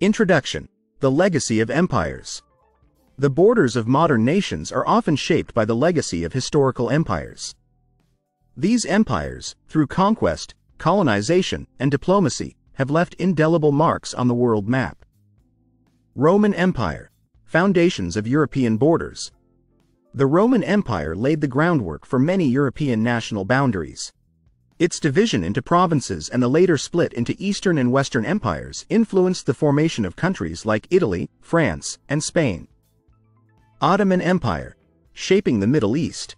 Introduction: The legacy of empires. The borders of modern nations are often shaped by the legacy of historical empires. These empires, through conquest, colonization, and diplomacy, have left indelible marks on the world map. Roman Empire. Foundations of European borders. The Roman Empire laid the groundwork for many European national boundaries. Its division into provinces and the later split into Eastern and Western empires influenced the formation of countries like Italy, France, and Spain. Ottoman Empire. Shaping the Middle East.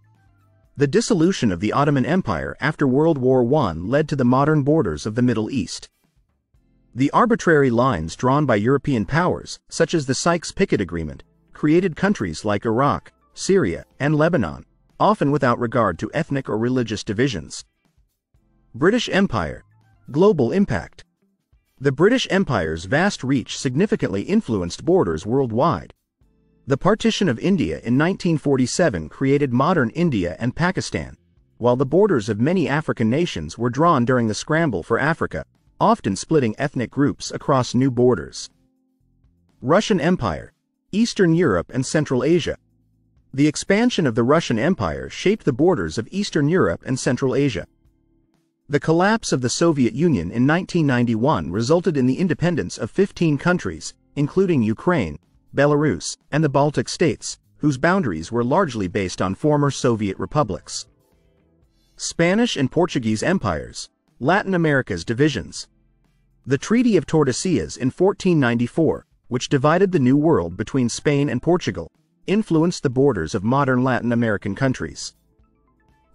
The dissolution of the Ottoman Empire after World War I led to the modern borders of the Middle East. The arbitrary lines drawn by European powers, such as the Sykes-Picot Agreement, created countries like Iraq, Syria, and Lebanon, often without regard to ethnic or religious divisions. British Empire. Global impact. The British Empire's vast reach significantly influenced borders worldwide. The partition of India in 1947 created modern India and Pakistan, while the borders of many African nations were drawn during the scramble for Africa, often splitting ethnic groups across new borders. Russian Empire. Eastern Europe and Central Asia. The expansion of the Russian Empire shaped the borders of Eastern Europe and Central Asia. The collapse of the Soviet Union in 1991 resulted in the independence of 15 countries, including Ukraine, Belarus, and the Baltic states, whose boundaries were largely based on former Soviet republics. Spanish and Portuguese empires. Latin America's divisions. The Treaty of Tordesillas in 1494, which divided the New World between Spain and Portugal, influenced the borders of modern Latin American countries.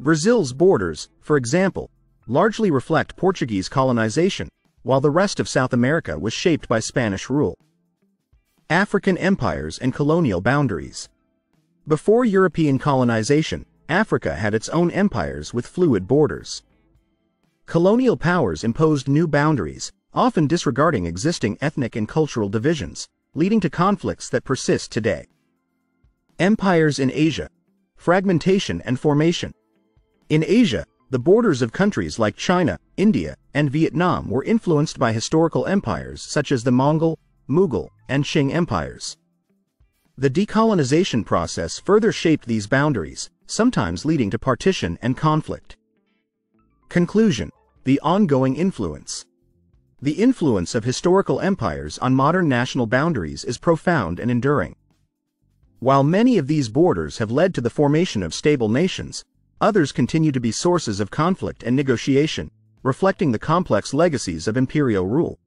Brazil's borders, for example, largely reflect Portuguese colonization, while the rest of South America was shaped by Spanish rule. African empires and colonial boundaries. Before European colonization, Africa had its own empires with fluid borders. Colonial powers imposed new boundaries, often disregarding existing ethnic and cultural divisions, leading to conflicts that persist today. Empires in Asia. Fragmentation and formation. In Asia, the borders of countries like China, India, and Vietnam were influenced by historical empires such as the Mongol, Mughal, and Qing empires. The decolonization process further shaped these boundaries, sometimes leading to partition and conflict. Conclusion: the ongoing influence. The influence of historical empires on modern national boundaries is profound and enduring. While many of these borders have led to the formation of stable nations, others continue to be sources of conflict and negotiation, reflecting the complex legacies of imperial rule.